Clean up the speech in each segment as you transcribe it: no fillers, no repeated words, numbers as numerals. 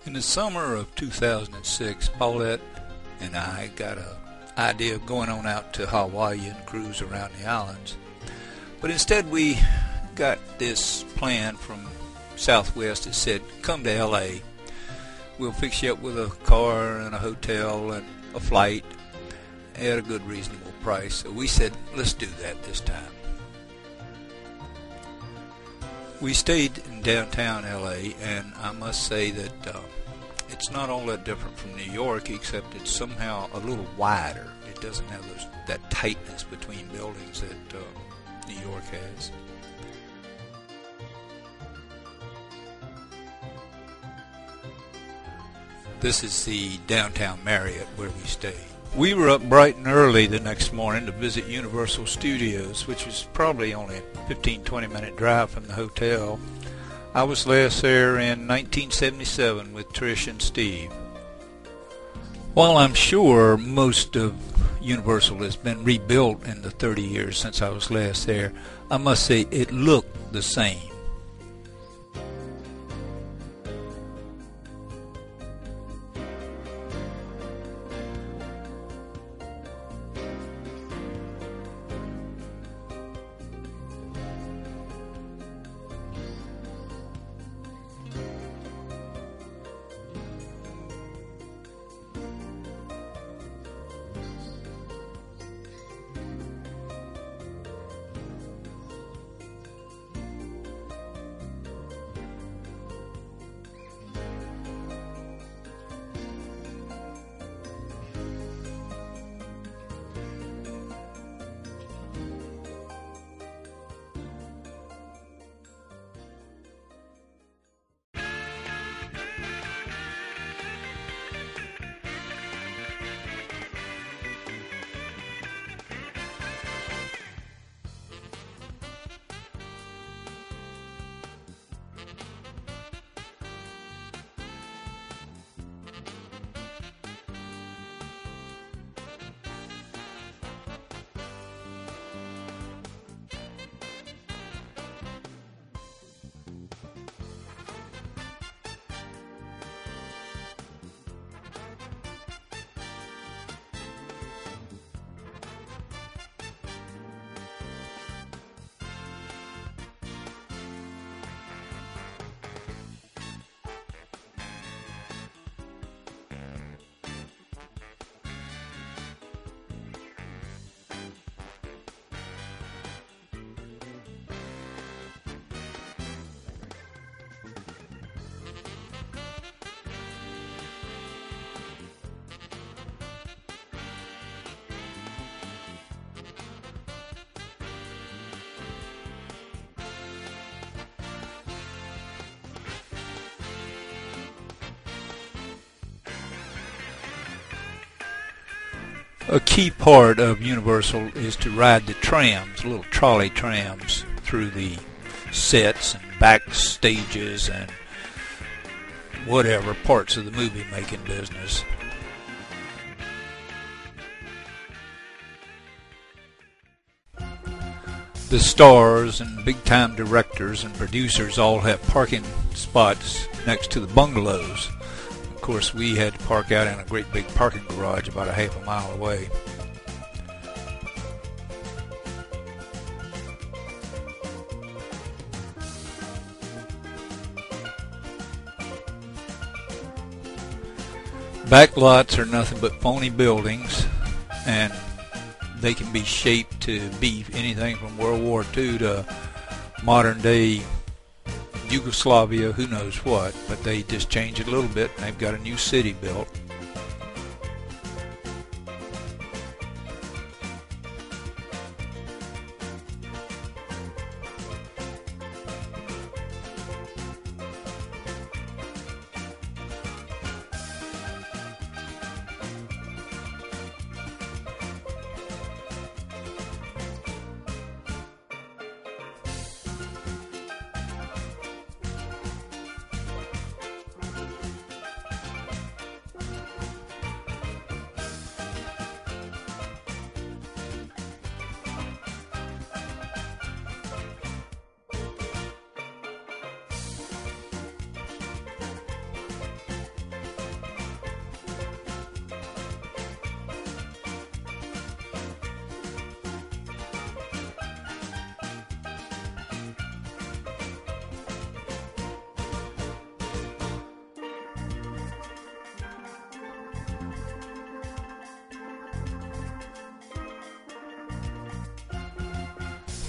In the summer of 2006, Paulette and I got an idea of going on out to Hawaii and cruise around the islands. But instead we got this plan from Southwest that said, come to LA. We'll fix you up with a car and a hotel and a flight at a good reasonable price. So we said, let's do that this time. We stayed in downtown LA, and I must say that it's not all that different from New York, except it's somehow a little wider. It doesn't have that tightness between buildings that New York has. This is the downtown Marriott where we stayed. We were up bright and early the next morning to visit Universal Studios, which was probably only a 15-20 minute drive from the hotel. I was last there in 1977 with Trish and Steve. While I'm sure most of Universal has been rebuilt in the 30 years since I was last there, I must say it looked the same. A key part of Universal is to ride the trams, little trolley trams, through the sets and back stages and whatever parts of the movie making business. The stars and big time directors and producers all have parking spots next to the bungalows. Of course, we had to park out in a great big parking garage about a half a mile away. Back lots are nothing but phony buildings, and they can be shaped to be anything from World War II to modern day Yugoslavia, who knows what, but they just change it a little bit and they've got a new city built.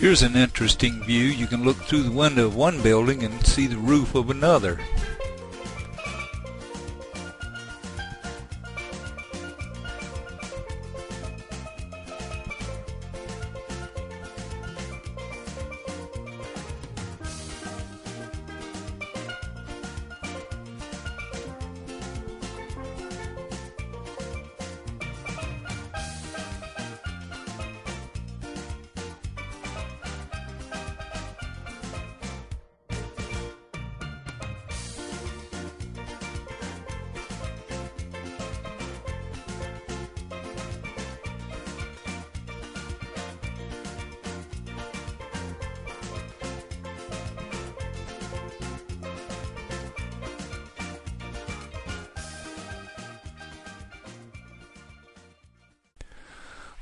Here's an interesting view. You can look through the window of one building and see the roof of another.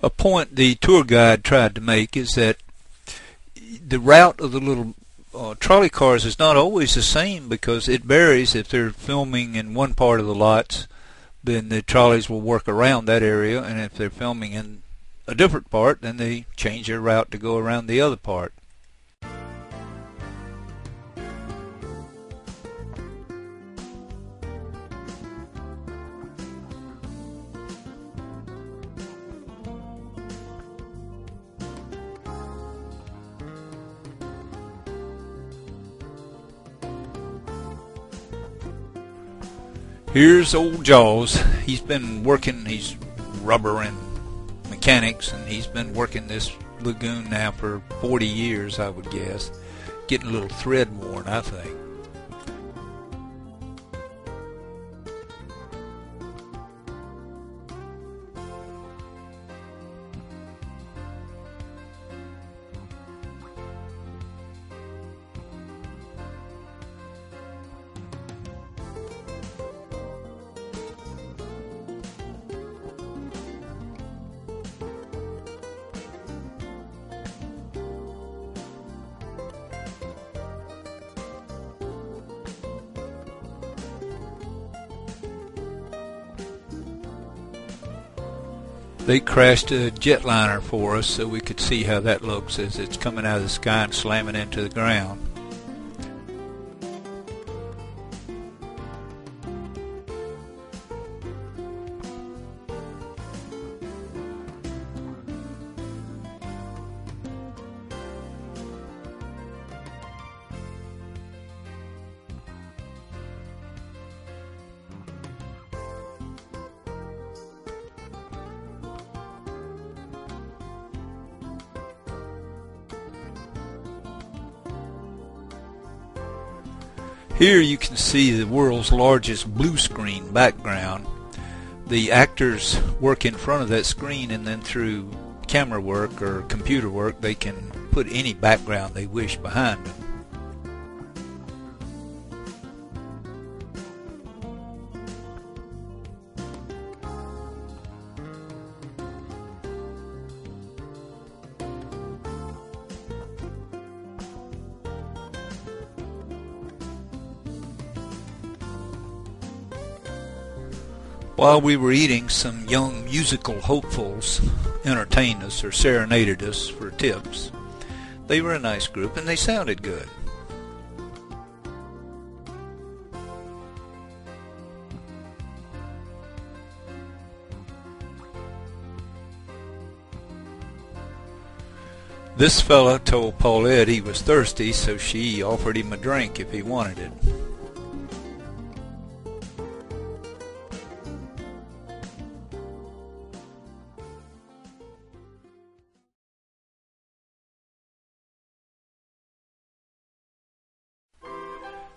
A point the tour guide tried to make is that the route of the little trolley cars is not always the same, because it varies. If they're filming in one part of the lots, then the trolleys will work around that area, and if they're filming in a different part, then they change their route to go around the other part. Here's old Jaws. He's been working, he's rubber and mechanics, and he's been working this lagoon now for 40 years, I would guess. Getting a little thread worn, I think. They crashed a jetliner for us so we could see how that looks as it's coming out of the sky and slamming into the ground. Here you can see the world's largest blue screen background. The actors work in front of that screen, and then through camera work or computer work they can put any background they wish behind them. While we were eating, some young musical hopefuls entertained us or serenaded us for tips. They were a nice group and they sounded good. This fella told Paulette he was thirsty, so she offered him a drink if he wanted it.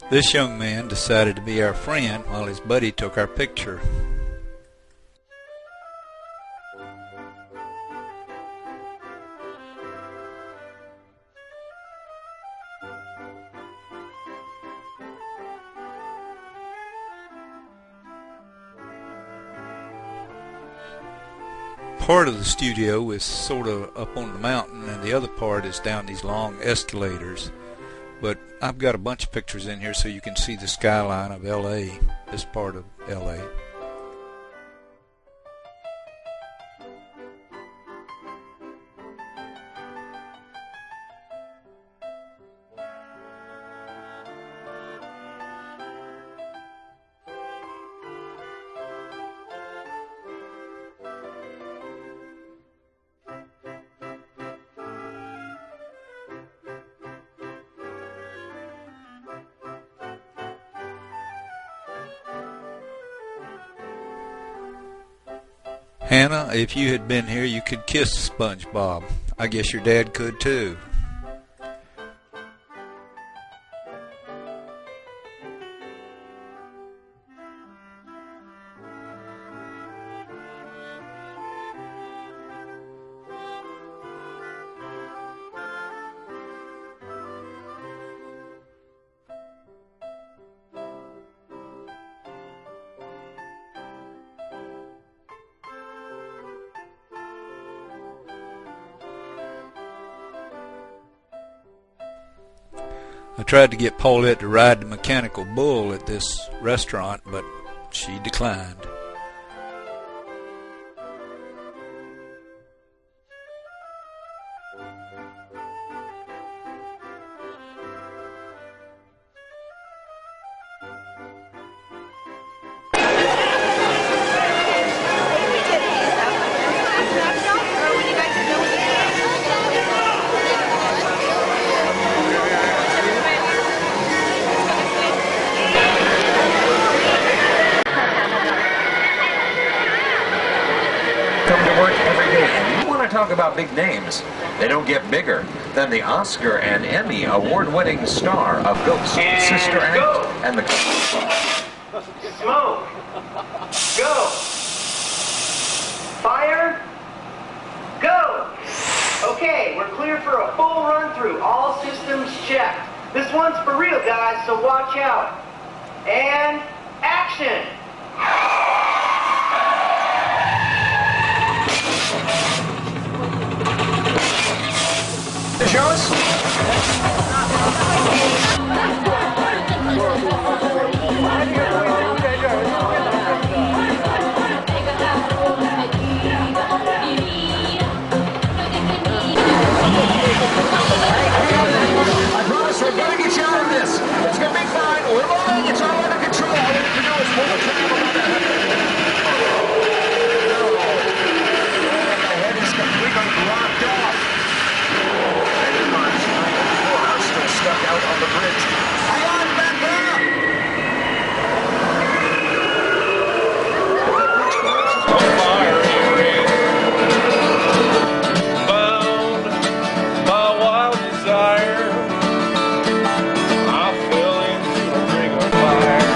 This young man decided to be our friend while his buddy took our picture. Part of the studio is sort of up on the mountain, and the other part is down these long escalators. But I've got a bunch of pictures in here so you can see the skyline of LA, this part of LA. Hannah, if you had been here, you could kiss SpongeBob. I guess your dad could too. I tried to get Paulette to ride the mechanical bull at this restaurant, but she declined. Come to work every day, and you want to talk about big names. They don't get bigger than the Oscar and Emmy award-winning star of Ghost, Sister Act, and the... Smoke! Go! Fire! Go! Okay, we're clear for a full run-through. All systems checked. This one's for real, guys, so watch out. And action! Show us? I promise we're going to get you out of this. It's going to be fine. We're moving. It's all under control. All we have to do is pull the trap on the head is completely blocked off. Stuck out on the bridge. Hang on, back up! Fire ring, bound by wild desire, I fell into a ring of fire.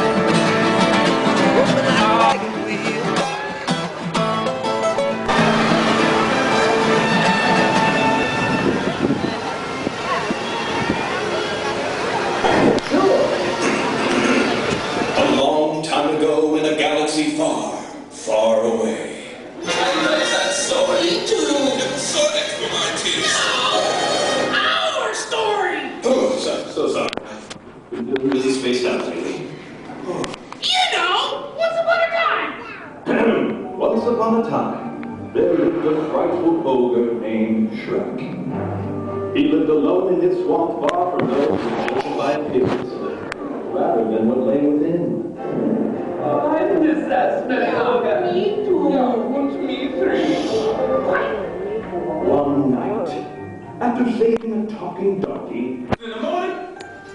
Ago in a galaxy far, far away. I love that story too. It's so next to my teeth. Our story. Oh, so sorry. We've been really spaced out lately. You know, once upon a time. Once upon a time, there lived a frightful ogre named Shrek. He lived alone in his swamp, far from those who judged by appearance, rather than what lay within. I miss that smell. Me too. Yeah, want me three. One night, after saving a talking donkey, in the morning,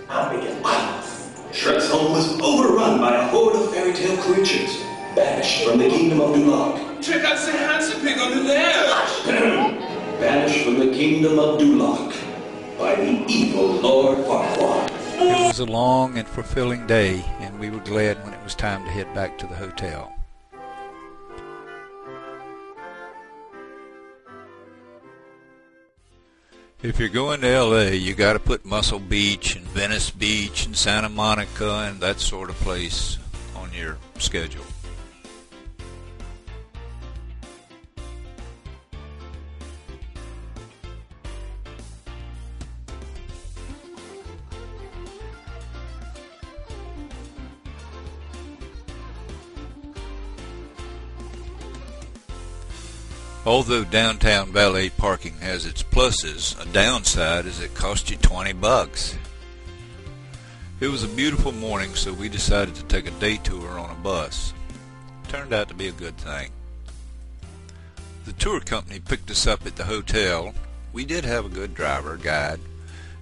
I'll make it live. Shrek's home was overrun by a horde of fairy tale creatures, banished from the kingdom of Duloc. Check out the handsome pig on the left. Banished from the kingdom of Duloc by the evil Lord Farquaad. It was a long and fulfilling day, and we were glad when it was time to head back to the hotel. If you're going to LA, you got to put Muscle Beach and Venice Beach and Santa Monica and that sort of place on your schedule. Although downtown valet parking has its pluses, a downside is it costs you $20. It was a beautiful morning, so we decided to take a day tour on a bus. Turned out to be a good thing. The tour company picked us up at the hotel. We did have a good driver, guide,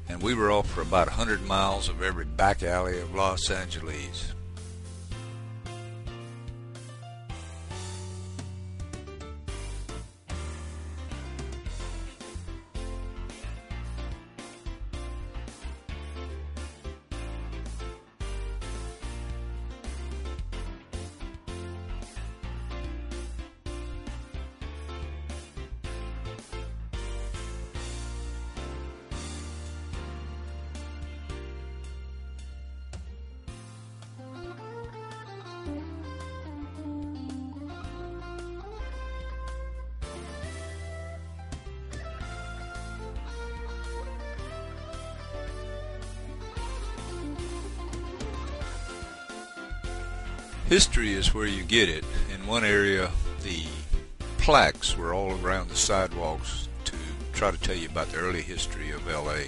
and we were off for about 100 miles of every back alley of Los Angeles. History is where you get it. In one area, the plaques were all around the sidewalks to try to tell you about the early history of LA.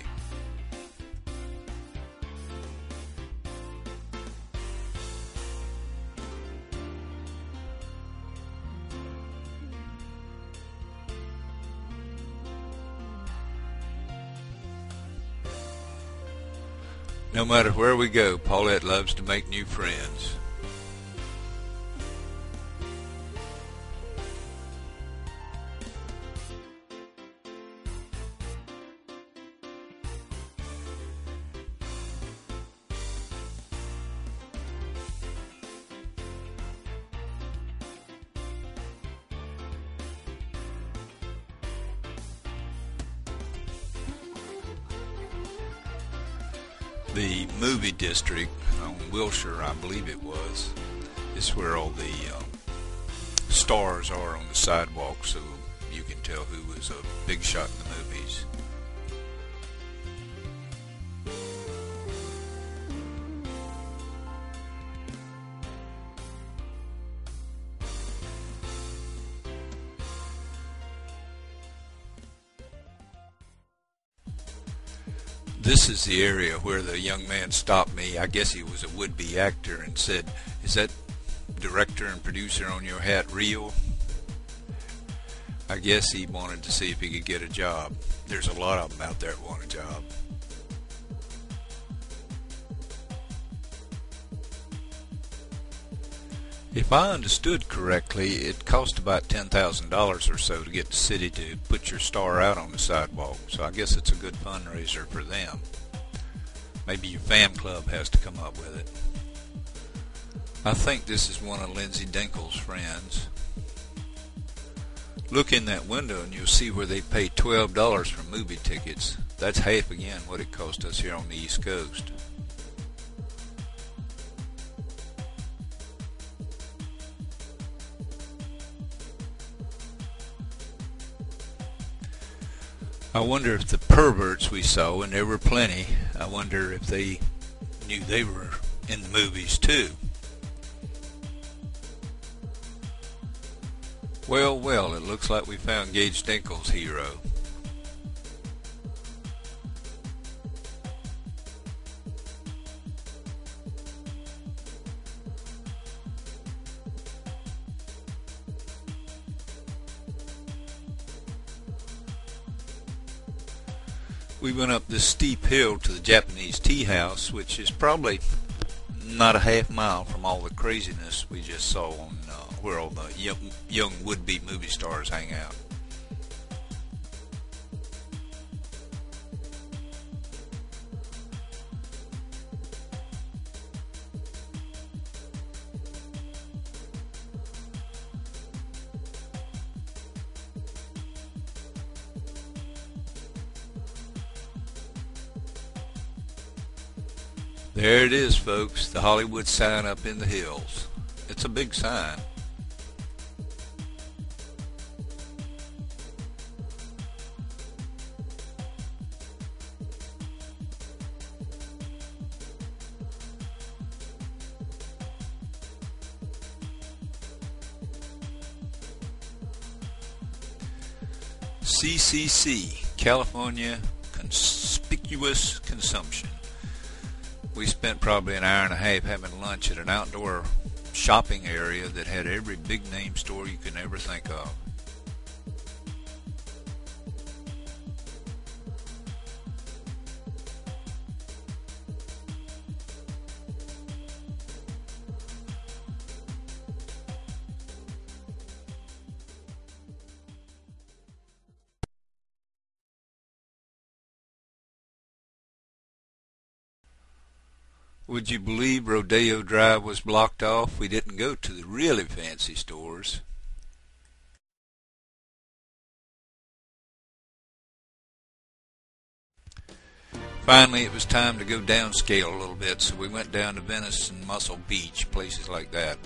No matter where we go, Paulette loves to make new friends. The movie district on Wilshire, I believe it was, is where all the stars are on the sidewalk, so you can tell who was a big shot in the movies. This is the area where the young man stopped me. I guess he was a would-be actor and said, "Is that director and producer on your hat real?" I guess he wanted to see if he could get a job. There's a lot of them out there that want a job. If I understood correctly, it cost about $10,000 or so to get the city to put your star out on the sidewalk, so I guess it's a good fundraiser for them. Maybe your fan club has to come up with it. I think this is one of Lindsay Dinkel's friends. Look in that window and you'll see where they pay $12 for movie tickets. That's half again what it cost us here on the East Coast. I wonder if the perverts we saw, and there were plenty, I wonder if they knew they were in the movies too. Well, well, it looks like we found Gage Dinkel's hero. We went up this steep hill to the Japanese tea house, which is probably not a half mile from all the craziness we just saw on where all the young would-be movie stars hang out. There it is, folks, the Hollywood sign up in the hills. It's a big sign. CCC, California Conspicuous Consumption. We spent probably an hour and a half having lunch at an outdoor shopping area that had every big name store you could ever think of. Would you believe Rodeo Drive was blocked off? We didn't go to the really fancy stores. Finally, it was time to go downscale a little bit, so we went down to Venice and Muscle Beach, places like that.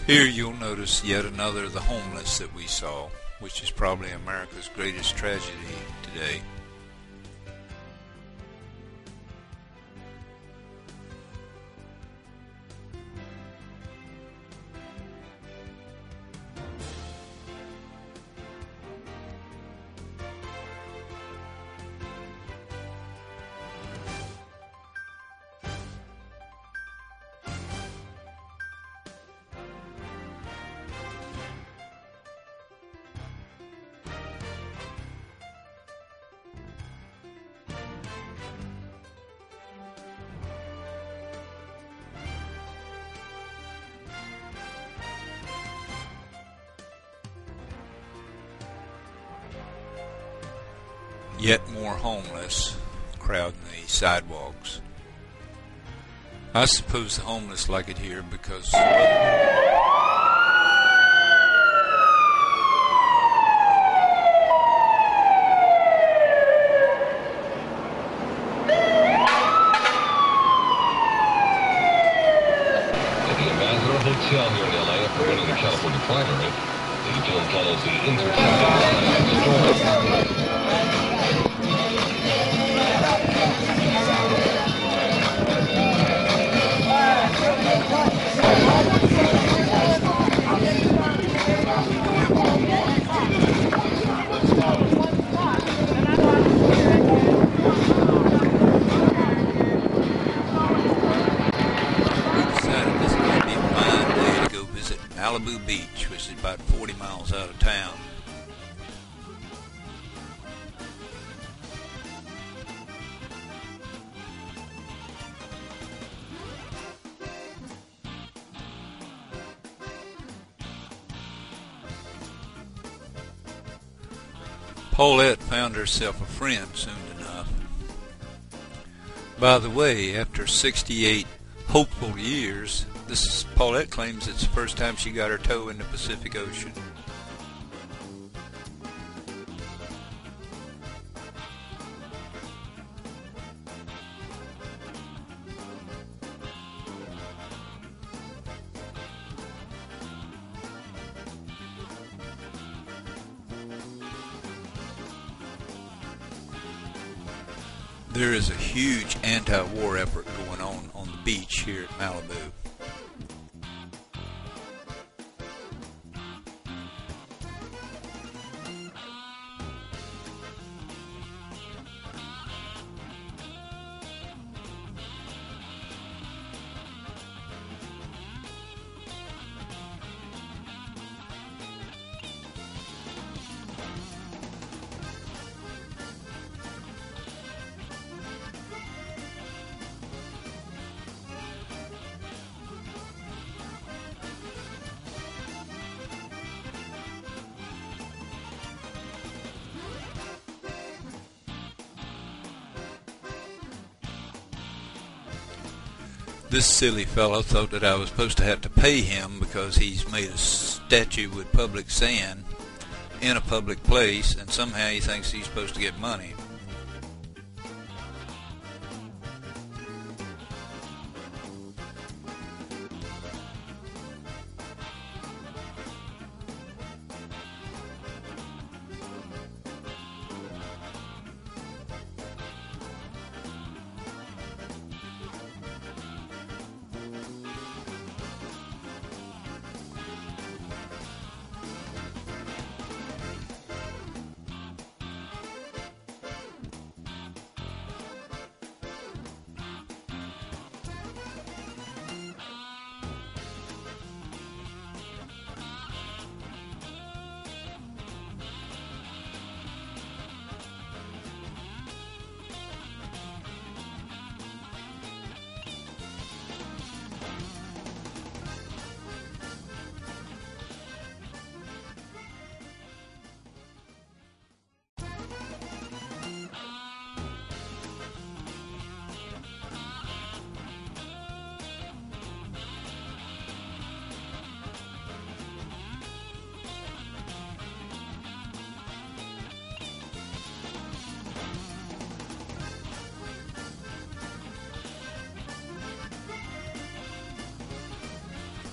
Here you'll notice yet another of the homeless that we saw, which is probably America's greatest tragedy today. Yet more homeless crowding the sidewalks. I suppose the homeless like it here because Hotel here in LA after winning the California primary. The film follows the intersecting story. Malibu Beach, which is about 40 miles out of town. Paulette found herself a friend soon enough. By the way, after 68 hopeful years, Paulette claims it's the first time she got her toe in the Pacific Ocean. There is a huge anti-war effort going on the beach here at Malibu. This silly fellow thought that I was supposed to have to pay him because he's made a statue with public sand in a public place, and somehow he thinks he's supposed to get money.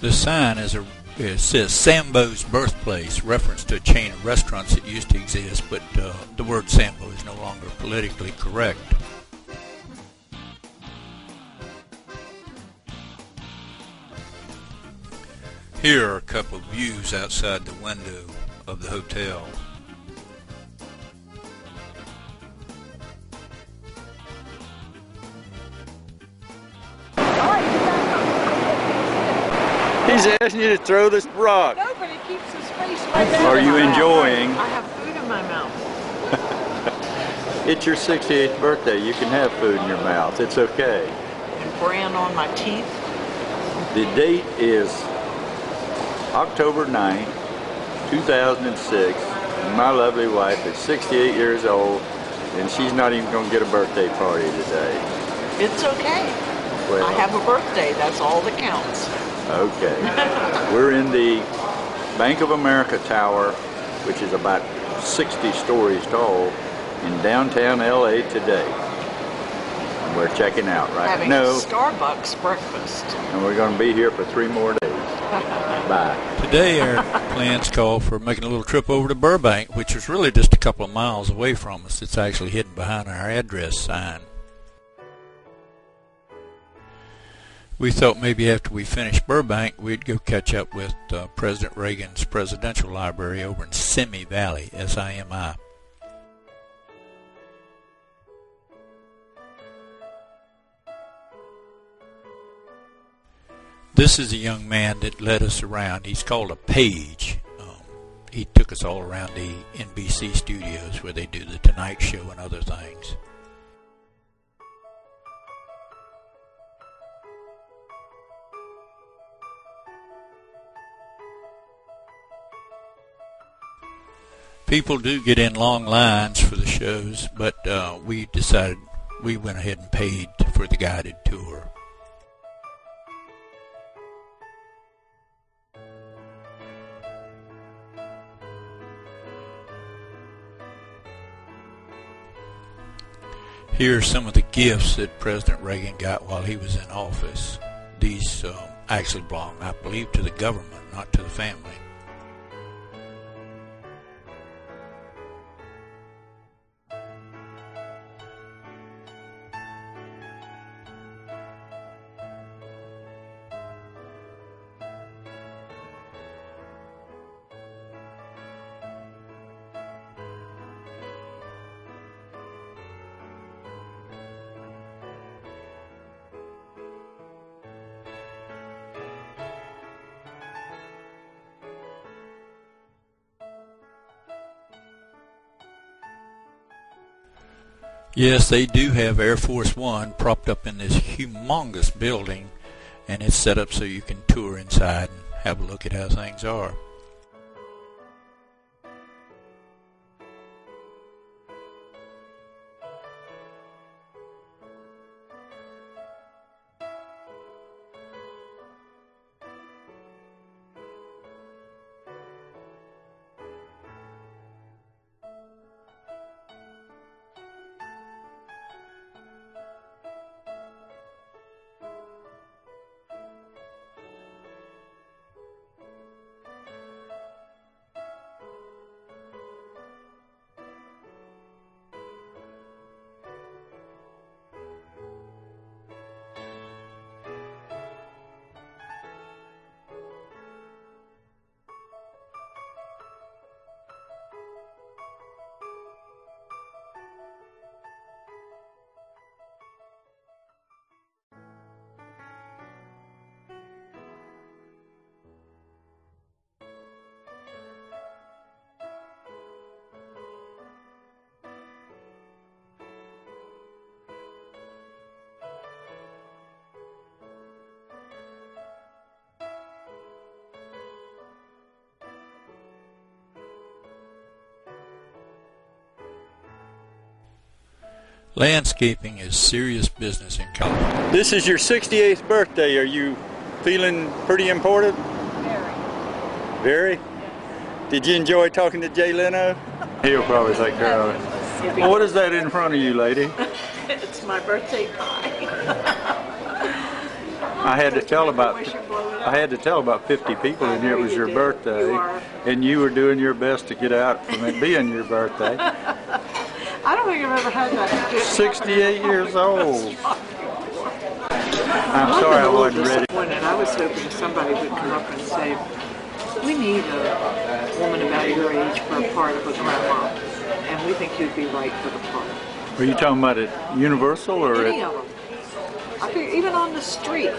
The sign is a It says Sambo's birthplace, reference to a chain of restaurants that used to exist, but the word Sambo is no longer politically correct. Here are a couple of views outside the window of the hotel. He's asking you to throw this rock. No, but it keeps the space right there. Are you enjoying? I have food in my mouth. It's your 68th birthday. You can have food in your mouth. It's okay. And bran on my teeth. The date is October 9th, 2006. And my lovely wife is 68 years old, and she's not even going to get a birthday party today. It's okay. Well, I have a birthday. That's all that counts. okay. We're in the Bank of America Tower, which is about 60 stories tall, in downtown LA today. And we're checking out right Having now. a Starbucks breakfast. And we're going to be here for 3 more days. Bye. Today our plans call for making a little trip over to Burbank, which is really just a couple of miles away from us. It's actually hidden behind our address sign. We thought maybe after we finished Burbank, we'd go catch up with President Reagan's presidential library over in Simi Valley, S-I-M-I. This is a young man that led us around. He's called a page. He took us all around the NBC studios where they do the Tonight Show and other things. People do get in long lines for the shows, but we decided we went ahead and paid for the guided tour. Here are some of the gifts that President Reagan got while he was in office. These actually belong, I believe, to the government, not to the family. Yes, they do have Air Force One propped up in this humongous building, and it's set up so you can tour inside and have a look at how things are. Landscaping is serious business in California. This is your 68th birthday. Are you feeling pretty important? Very. Very? Yes. Did you enjoy talking to Jay Leno? He'll probably take care of it. Well, what is that in front of you, lady? It's my birthday pie. I had to tell about. Wish you blow it I had to tell about 50 people in here it was your birthday, and you were doing your best to get out from it being your birthday. I don't think I've ever had that. 68 years old. I'm sorry I wasn't ready. I was hoping somebody would come up and say, we need a woman about your age for a part of a grandma, and we think you'd be right for the part. Were you talking about at Universal or Any at? of them. I figured even on the street.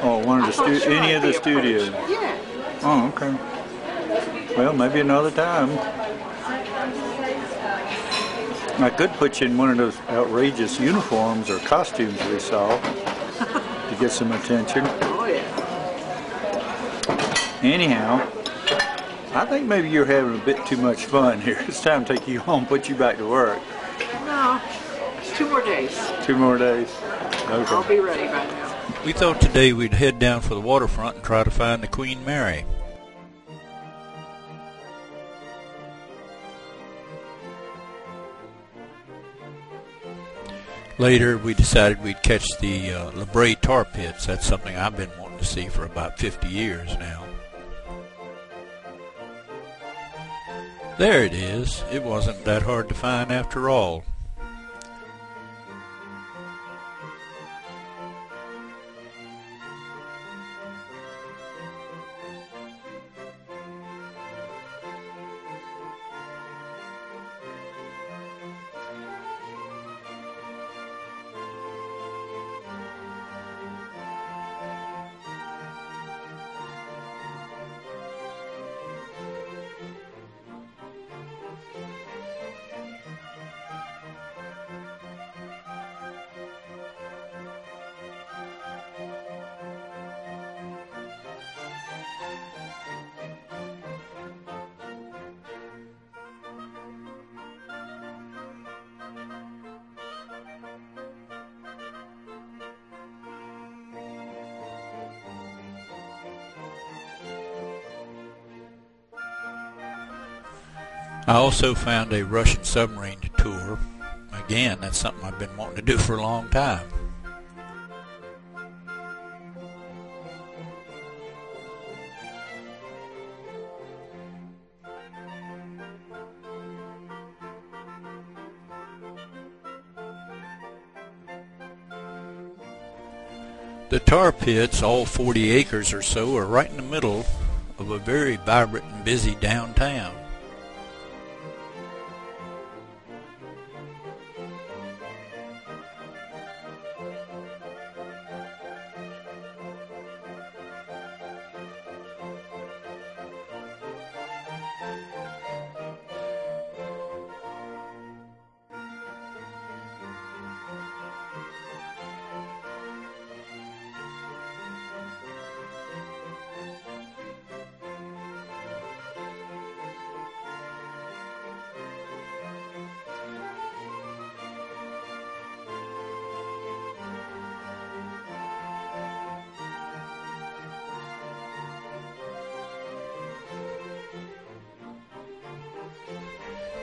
Oh, one of the any of the studios. Yeah. Oh, okay. Well, maybe another time. I could put you in one of those outrageous uniforms or costumes we saw to get some attention. Oh, yeah. Anyhow, I think maybe you're having a bit too much fun here. It's time to take you home, put you back to work. No, 2 more days. 2 more days. Okay. I'll be ready by now. We thought today we'd head down for the waterfront and try to find the Queen Mary. Later, we decided we'd catch the La Brea tar pits. That's something I've been wanting to see for about 50 years now. There it is. It wasn't that hard to find after all. I also found a Russian submarine to tour. Again, that's something I've been wanting to do for a long time. The tar pits, all 40 acres or so, are right in the middle of a very vibrant and busy downtown.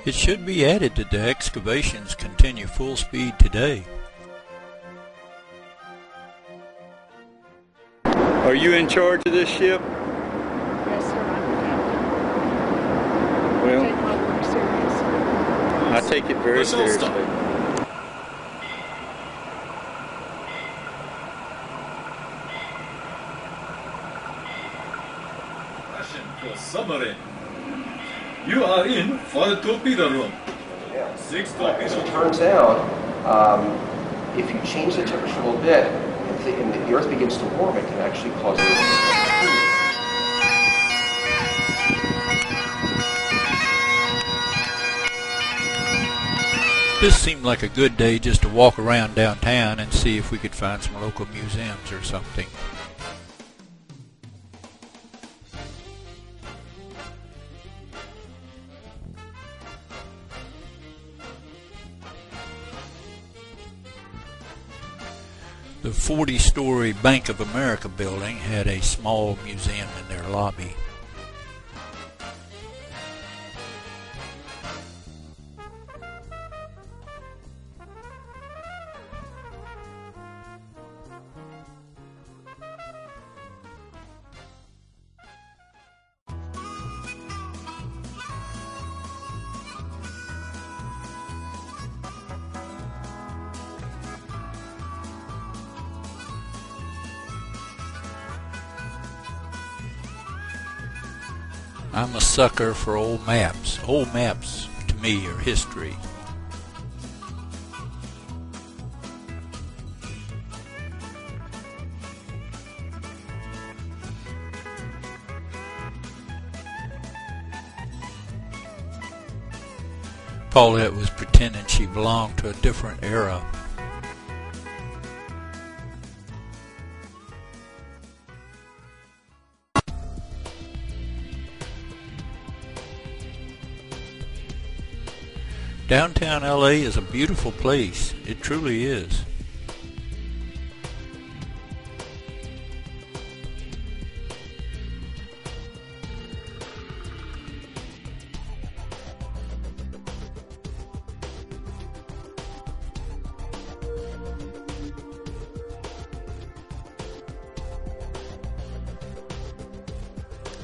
It should be added that the excavations continue full speed today. Are you in charge of this ship? Yes, sir. I'm Well, take my work seriously. I take it very seriously. Russian submarine. You are in for the torpedo room. Yeah. 6 As torpedoes. it turns out, if you change the temperature a little bit and the Earth begins to warm, it can actually cause This seemed like a good day just to walk around downtown and see if we could find some local museums or something. The 40-story Bank of America building had a small museum in their lobby. I'm a sucker for old maps. Old maps, to me, are history. Paulette was pretending she belonged to a different era. Downtown LA is a beautiful place. It truly is.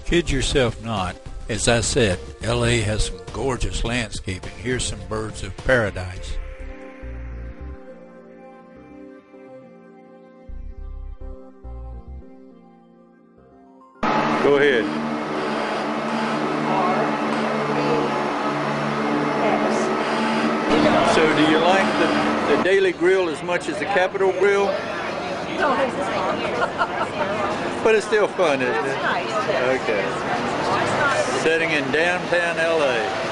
Kid yourself not. As I said, LA has some gorgeous landscaping. Here's some birds of paradise. Go ahead. So do you like the Daily Grill as much as the Capitol Grill? No, this is fun. But it's still fun, isn't it? It's nice. Okay. Setting in downtown LA.